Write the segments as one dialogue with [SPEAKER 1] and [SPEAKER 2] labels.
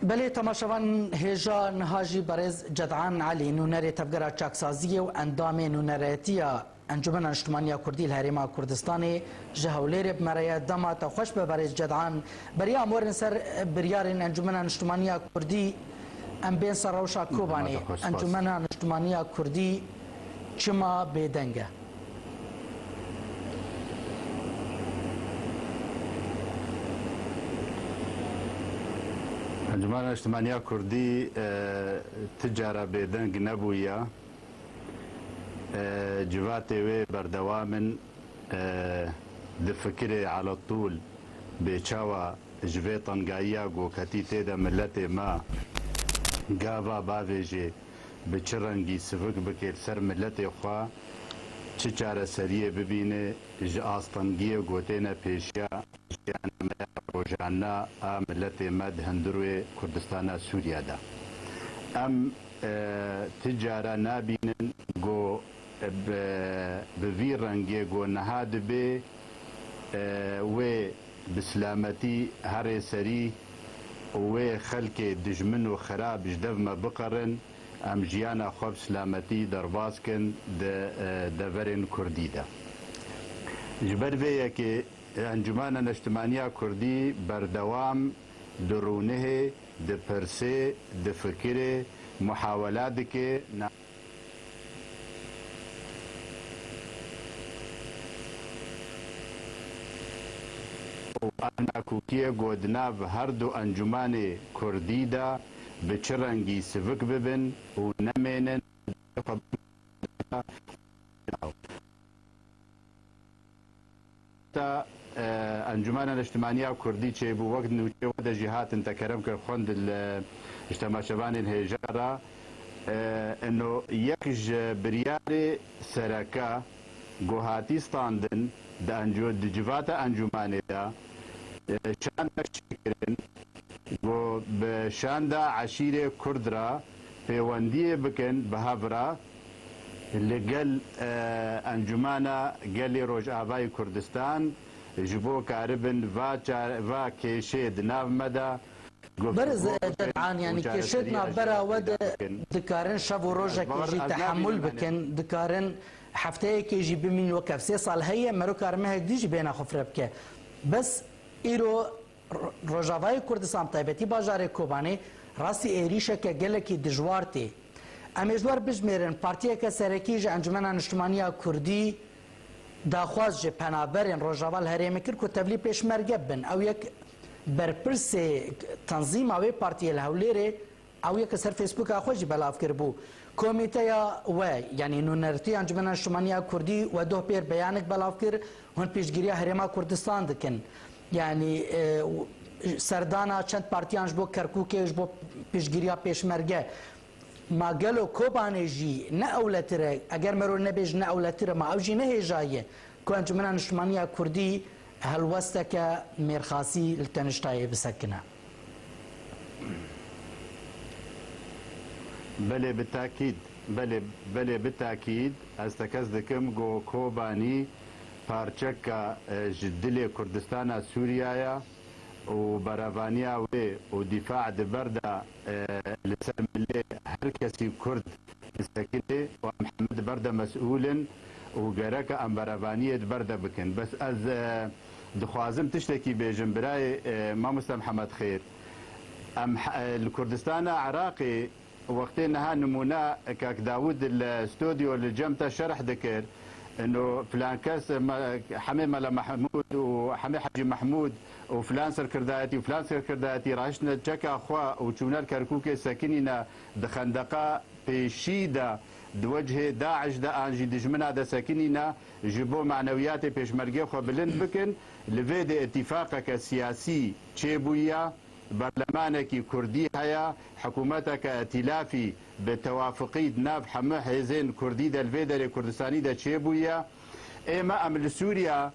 [SPEAKER 1] بله تماشاوان هجا نهاجی برز جدعان علی نونر تفگرا چاکسازی و اندام نونراتیا انجمن اجتماعی کردی الهرم کردستان جهولیر بمریا دمات خوش به برز جدعان بریا امور سر بریار انجمن اجتماعی کردی ام بین سروشا کوبانی انجمن اجتماعی کردی چما بدنگه
[SPEAKER 2] انجمن اجتماعی کردی تجاره بدنگ نبویا جوات و بردوام دفكري على طول بشوا جفيطن جايا وكتي تيدا ملتي ما جافا بافيجي بچرنگي سفك بكير سر ملتي خوا چچاره سريه ببينه ج آستانگي گوتينا پیشيا روجانا ملتي مد هندروي كردستان سوريا دا ام تجاره نابينن جو بوی رنگی گو نهاد به و بسلامتی هر سری و خلق دجمن و خراب جدو ما بقرن ام جیانا خوب سلامتی درباز کن دورن کردی ده جبر ویه که انجمان اجتماعی کردی بردوام درونه دپرسه دفکر محاولات که أنا كوكية قودنا بهردو أنجمان كرديدا بچرنگي سفك ببن ونمينن أنجمان الاجتماعية كردي چه بو وقت نوچه ودا جهات انت كرم كرخوند الاجتماع شبان الهجارة انه يكج برياري سركا قوهاتي ستاندن دا انجو دجفاتا انجماني دا شان شكرن و بشان دا عشيرة كردرا بيواندية بكن بهافرا لقل انجمانا قلي روج آباي كردستان جبو كاربن فا كيشيد ناف مدى
[SPEAKER 1] برز جدعان يعني كيشيدنا برا ود دكارن شب و روجك يجي تحمل بكن دكارن حفتەیە کێژی بمین وەکەف 3 ساڵ هەیە مەرۆ کارمەهێک دیژی بێنە خۆفرە بکە بەس ئیرۆ ڕۆژاوای کوردستان تایبەتی باژارێک کۆبانێ ڕاستی ئێریشەکە گەلێکی دژوار تێ ئەمێ دوار بژمێرن پارتیەکە سەرەکی ژە ئەنجومەنە نیشتیمانیە کوردی داخواز ژێ پەنابەرێن ڕۆژاوا هەرێمی کرد و تەبلی پێشمەرگە بن ئەو یەک بەرپرسێ تەنزیم ئەوێ پارتیە لە هەولێرێ ئەو یەکە سەر فێسبووکە خۆشی بەلاف کرد بوو كوميتيا و يعني نونرتي انجمن اجتماعي كردي ودو بير بيانك بلافكر هون بيشگيريا هرما كردستان دكن يعني سردانا چند بارتيانج بو كركوكيش بو بيشگيريا پيشمرگه ما قالو كوبانيجي نا اولتره اگر مرو نبيج نا اولتره ما اوجي نه جايه كو انجمن اجتماعي كردي هل وستك ميرخاسي التنشتاي بسكنه
[SPEAKER 2] بله بالتأكيد بله بالتأكيد استكز دكم جو كوباني بارچكا جدلي كردستان سوريا وبرافانيا ودفاع دبردا لسلم الله هر كسي كرد سكنه ومحمد بردا مسؤول وجرك ام برافانيه دبردا بكن بس از دخوازم تشتكي بيجن براي ما مسلم محمد خير ام الكردستان عراقي وقتنا نمونا كاك داود الاستوديو اللي جمته شرح ذكر انه فلان كاس حمي ملا محمود وحمي حجي محمود وفلان سركرداتي وفلان سركرداتي راشنا تشكا اخوا وشونا الكركوكي ساكنين دخندقه بشيده دوجه داعش دا انجي دجمنا دا ساكنين جبو معنوياتي بيشمرجي خو بلند بكن لفيد اتفاقك السياسي تشيبويا برلمانك كردي هيا حكومتك ائتلافي بتوافقي ناف حمه حزين كردي دا الفيدر كردستاني دا تشيبويا اما ام لسوريا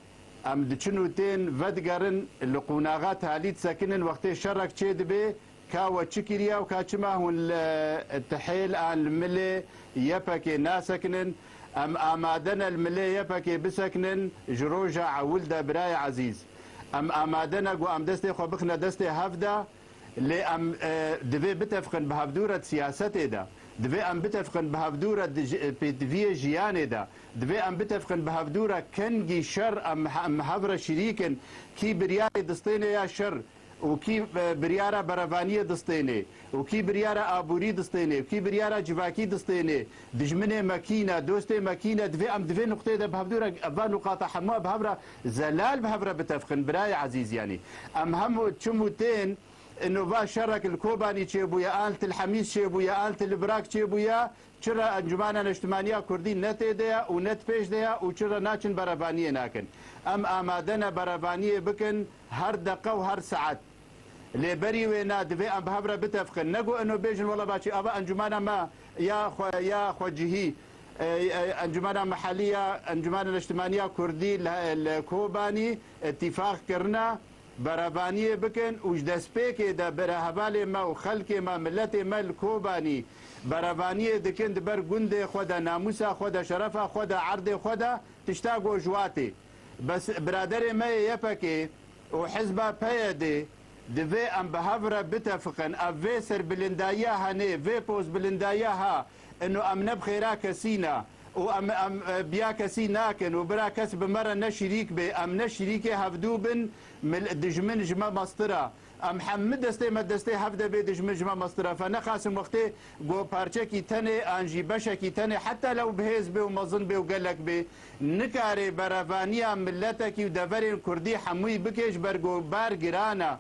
[SPEAKER 2] ام دچنوتين ودگرن لقوناغات هاليت ساكنن وقت شرك تشيد به كاو تشكريا وكاتشما هون التحيل ان الملي يبك ناسكنن ام امادنا الملي يبك بسكنن جروجا ولد براي عزيز ام امادنا قو ام دستي خو بخنا دستي هفدا لي ام دفي بتفقن بهافدورة سياسته دا دفي ام بتفقن بهافدورة بيتفيه جيانه دا دفي ام بتفقن بهافدورة كنجي شر ام هافرة شريكن كي برياري دستينه يا شر وكي بريارة برافانية دستينه وكي بريارة آبوري دستينه وكي بريارة جواكي دستينه دجمنه ماكينة دوستي ماكينة دفي نقطة ده بهافدورة أفا نقاط حماء بهافرة زلال بهافرة بتفقن براي عزيز يعني أم همو تشموتين انه با شرك الكوباني تشيبويا آلة الحميس تشيبويا آلة البراك تشيبويا چرا انجمانا اجتماعية كردي نت ديا ونت بيش ديا وچرا ناچن برافانية ناكن ام آمادنا برافانية بكن هر دقة وهر ساعت لبري وينا دفي ام بهبرة بتفقن نقو انه بيجن والله باشي ابا انجمانا ما يا خوجهي انجمانا محلية انجمانا الاجتماعية كردي الكوباني اتفاق كرنا برافانية بكن وجدس بيكي دا برهبالي ما وخلقي ما ملتي ما الكوباني برافانية دكن دبر قندي خودا ناموسا خودا شرفا خودا عرضي خودا تشتاقو جواتي بس برادري ما يفكي وحزبا بيدي دفي ام بهافرة بتفقن افي سر بلندايا هاني في بوز بلندايا ها انه ام نبخيرا كسينا وام بيا كسي ناكن وبرا كس بمره نشريك بي ام نشريكي هفدوبن من دجمن جما مسترا ام حمد دستي مدستي هفده بي دجمن جما مسترا فنخاسم وقتي جو بارچكي تني انجي بشكي تني حتى لو بهيز بي ومظن بي وقالك بي نكاري برافانيا ملتكي ودفرين كردي حموي بكيش برغو بارغرانا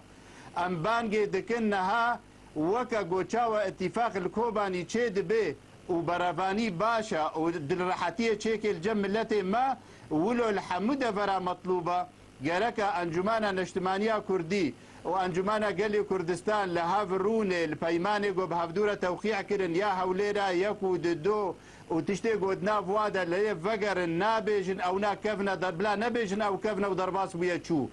[SPEAKER 2] ام بانجي دكنها وكا جوچاوا اتفاق الكوباني تشيد بي وبرافاني باشا ودلرحاتية تشيكي الجم التي ما ولو الحمودة فرا مطلوبة جالكا أنجمانا اجتماعية كردي وأنجمانا قالي كردستان لهافروني البيماني قو بهافدورة توقيع كرن يا هوليرا يكو ددو وتشتي قد ناف وادا اللي فقر النابجن أو نا كفنا ضربلا نابجن أو كفنا وضرباس ويا تشو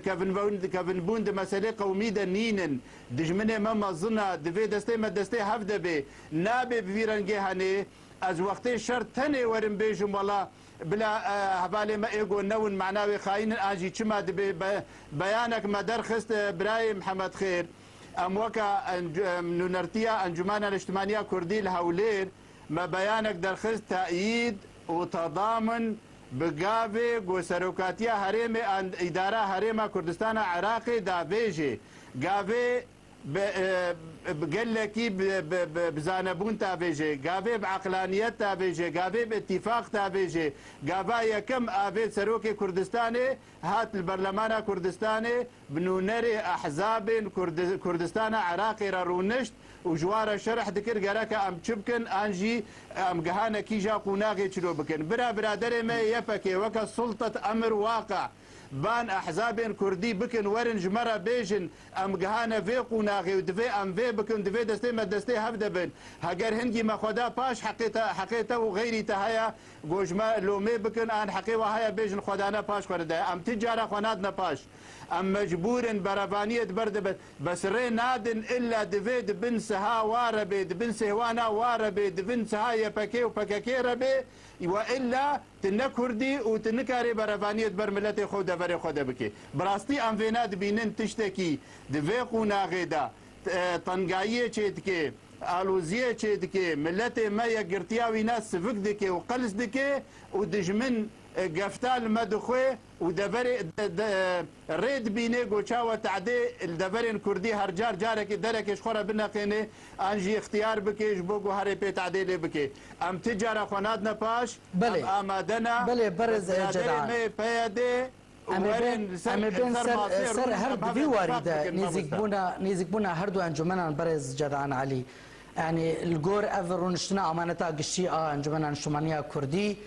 [SPEAKER 2] كفن بوند مسألة قومية نينن دجمنه مما ظنا دفي دستي ما دستي هفده بي نابي بفيرنجي هاني از وقتي شرط تاني ورم بيجم والله بلا هبالي ما ايقو نون معناوي خاين اجي چما بيانك ما درخست براي محمد خير ام وكا نونرتيا انجمانا الاجتماعية كردي الهولير ما بيانك درخست تأييد وتضامن بقافي وسروكاتيا هريمي إدارة هريمة كردستان عراقي دافيجي قافي بقلكي بزانبون تافيجي قافي بعقلانية تافيجي قافي باتفاق تافيجي قافا يكم آفي سروكي كردستاني هات البرلمان كردستاني بنونري أحزاب كردستان عراقي رارونشت وجوار شرح ذكر قالك ام تشبكن انجي ام جهانا كيجا قناغي تشلو بكن برادر ما يفكي وكا سلطة امر واقع بان احزاب كردي بكن ورنج مرة بيجن ام جهانا في قناغي ودفي ام في بكن دفي دستي ما دستي هفده بن هاجر هنجي ما خدا باش حقيقة وغيري تهيا جوجما لومي بكن ان حقيقة هيا بيجن خدانا باش خدا ام تجارة خنادنا باش ام مجبور برافانية برد بس ري نادن الا دفيد بن سها واربي دبن سهوانا واربي دبن سها يبكي وبكاكي ربي والا تنكردي وتنكاري برافانية برملتي خود فري خود بكي براستي ام فيناد بينن تشتكي دفيقونا غيدا طنقاية تشتكي الوزيه تشتكي ملتي ما يقرتياوي ناس سفك دكي وقلس دكي ودجمن قفتال مدخوي ودفري ريد بيني قوشاوة تعدي الدفرين كردي هرجار جارك درك شخورة بناقيني انجي اختيار بكي جبوكو هاري بي تعديلي بكي ام تجارة خنادنا باش
[SPEAKER 1] بلي
[SPEAKER 2] ام امادنا
[SPEAKER 1] بلي برز جدعان اما بين سر هرد في واردة نيزك بونا هردو انجمنا برز جدعان علي يعني الجور افرون اشتنا امانتا قشيئة انجمنا انشمانية كردي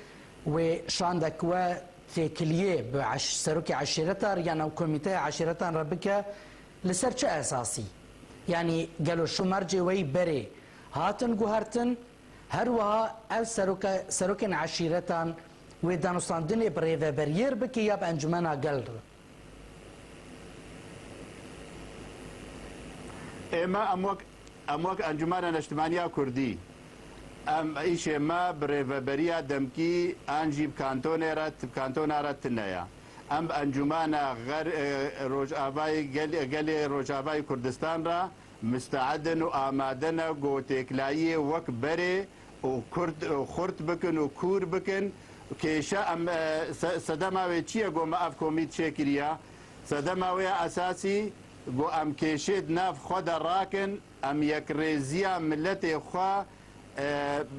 [SPEAKER 1] وشاندك و تكليه سروكي عشيرتها يعني كوميتي عشيرتها ربك لسرچ اساسي يعني قالوا شو مرجي وي بري هاتن جوهرتن هروها او سروكن عشيرتان ودانوستاندني بريفا برير بكي ياب انجمنا قلر
[SPEAKER 2] اما اموك انجمنا الاجتماعية كردي ام ايش ما بريفا بريا دمكي انجي بكانتون رات تنيا ام انجمانا غير روجاباي قال روجاباي كردستان را مستعدن وآمادن جو تكلاية وك بري وكرد وخرط بكن وكور بكن كيشا ام صدماوي چيه جو ما اف كوميت شكريا صدماوي اساسي جو ام كيشيد ناف خود راكن ام يكريزيا ملتي خوا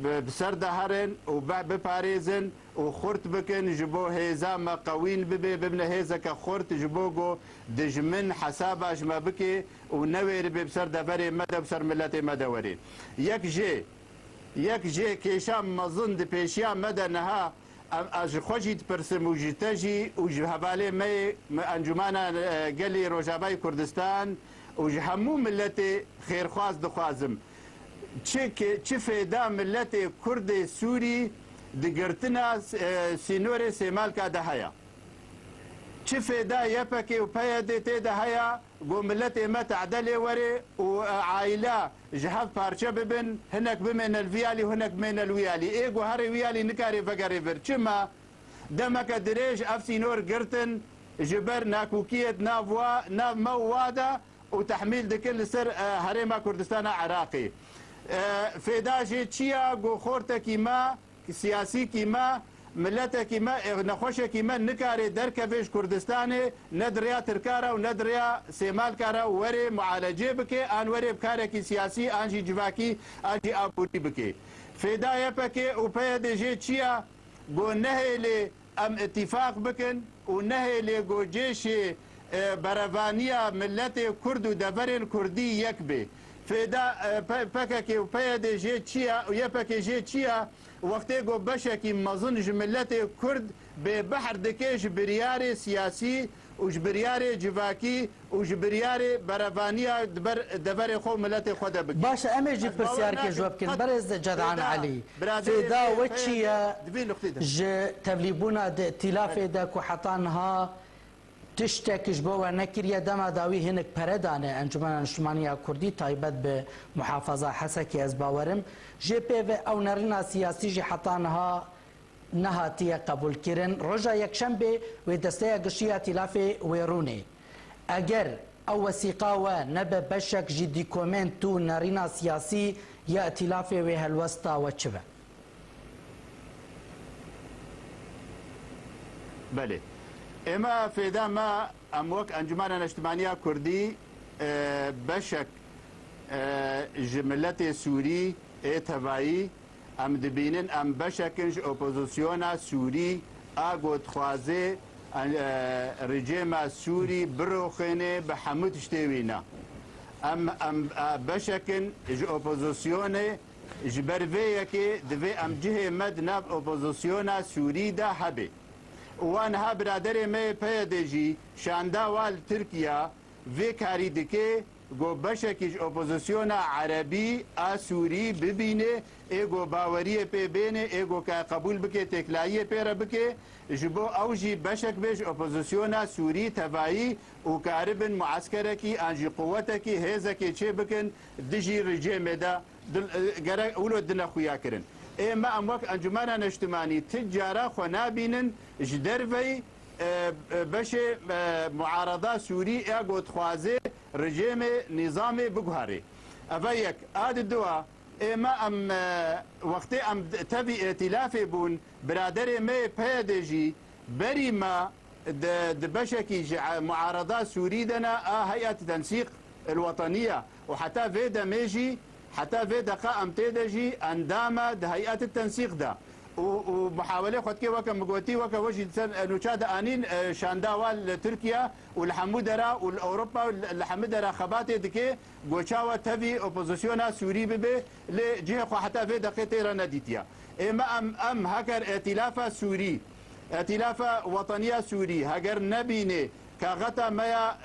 [SPEAKER 2] بسر دهرن و بپاريزن و خورت بكن جبو هيزا ما قوين ببن هيزا كخورت جبو جو دجمن حساباش ما بكي و نوير بسر دفري مدى بسر ملتي مدى ورين يك جي كيشام مظن دي بيشيا مدى نها اج خوشي تبرسم و جتجي و جهبالي مي انجمانا قلي روجاباي كردستان و جهمو ملتي خير خواز دخوازم چه فایده ملت کرد سوری دگرتنا سینور سیمال که ده هیا چه فایده یپکی و پیاده تی ده هیا گو ملت ما تعدل وری و عائله جهاز پارچه ببن هنک بمن الویالی هنک من الویالی ایگو هر ویالی نکاری فگری بر چما دمک دریج اف سینور گرتن جبر ناکوکیت ناف مواده و تحمیل دکل سر هرما کردستان عراقی فداجي تشيا جو خورتا كيما سياسي كيما ملتا كيما نخوشا كيما نكاري دركفيش كردستاني ندريا تركارا وندريا سيمال كارا وري معالجه بكي ان وري بكاركي سياسي انجي جواكي انجي ابوري بكي فدايا بكي وبيد جي تشيا جو نهي ام اتفاق بكن ونهي جو جيش برافانيا ملتي كردو دفرين كردي يكبي فدا پککی و پید جه چیا و یه پکی جه چیا وقتی گو بشکی مزون جملت کرد به بحر دکش بریار سیاسی و جبریار جواکی و جبریار برافانیا دبر خو ملت خود بکی
[SPEAKER 1] باش امي جي برسيار كي جواب كن برز جدعان علي فدا وچيا ج تبليبونا د ائتلاف دا كو حطانها تشتكش بوا نكريا دما داوي هنك پردانه انجمن انشمانيا كردي تايبت بمحافظه حسكي از باورم جي بي في او نرنا سياسي جي حطانها نهاتيه قبول كرن رجا يكشنبه ودستيا قشيه ائتلاف ويروني اگر او وثيقه ونبه بشك جدي كومنتو نرنا سياسي يا ائتلاف وهالوسطى وتشبه
[SPEAKER 2] بله اما فيدا ما اموك انجمانا الاجتماعية كردي بشك جملتي سوري تبعي ام دبينن ام بشكنج اوبوزيسيونا سوري اغو تخوازي رجيما سوري بروخيني بحمد شتوينا ام بشكن اوبوزيسيوني جبرفيكي دفي ام جهه مد ناب اوبوزيسيونا سوري دا هبي وانها برادر می پیدجی شانداوال ترکیه وی کاری دکه گو بشکیج اپوزیسیون عربی آسوری ببینه ایگو باوری پی بینه ایگو که قبول بکه تکلایی پی بکه جبو اوجی بشک بیش اپوزیسیون سوری تبایی و کاربن معسکرکی انجی قوتکی هزکی چه بکن دجی رجیم دا اولو دنا خویا کرن اما اموك انجمانا اجتماعي تجارة خنابين جدرفي باش معارضة سوري اغو تخوازي رجيم نظامي بقهاري افايك اد الدواء اما ام وقت ام تبي ائتلافي بون برادري مي بيدجي بري ما دبشكي معارضة سوري دنا هيئة التنسيق الوطنية وحتى فيدا ميجي حتى في دقائق تيدجي اندامه هيئه التنسيق ده ومحاوله خدكي وكا مقوتي وكا وجه نوشاد انين شانداوال تركيا والحمودرا والاوروبا الحمودرا خباتي دكي غوشاوا تبي اوبوزيسيونا سوري بي لجهه حتى في دقيقه نديتيا اما ام هكر ائتلاف سوري ائتلاف وطنيه سوري هاجر نبيني كغتا ما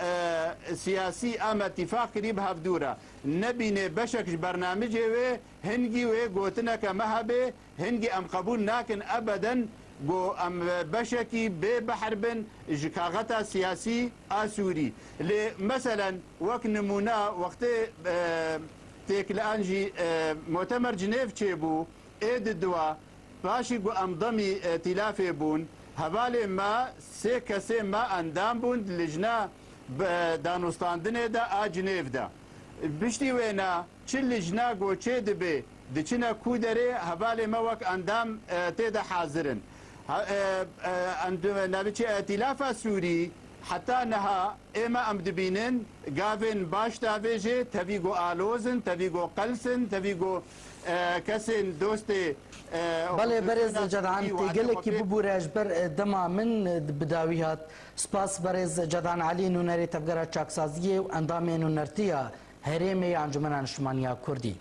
[SPEAKER 2] سياسي ام اتفاق قريب هفدورا نبيني بشك برنامجي هنجي وقوتنا كمهبه هنجي ام قبول ناكن ابدا جو ام بشكي بحربن كغتا سياسي اسوري مثلا وقت نمونا وقت تيكل انجي مؤتمر جنيف تشيبو ايد الدواء باشي جو ام ضمي ائتلافي بون هەواڵێ ما سێ کەسێ ما ئەندام بوون لژنا دانوستاندنێدا ئاجنێڤدا بشتی وێنە چ لژنا گۆچێ دەبێ دچنە کو دەرێ هەواڵێ مە وەک ئەندام تێدا حازرن ناوچێ ئەتیلافە سووری حتا نەها ئێمە ئەم دبینن گاڤێن باش داوێژێ تەڤیگۆ ئالۆزن تەڤیگۆ قەلسن تەڤیگۆ کەسێن دۆستێ
[SPEAKER 1] بەڵێ بەرێز جەدان تێگەلێکی ببوورەش بەر دەما من بداوی هات سپاس بەرێز جەدان عەلی نونەرێ تەبگەرە چاکسازیە و ئەندامێ نونەرتیە هەرێمێ ئەنجومەنە نیشتیمانیە کوردی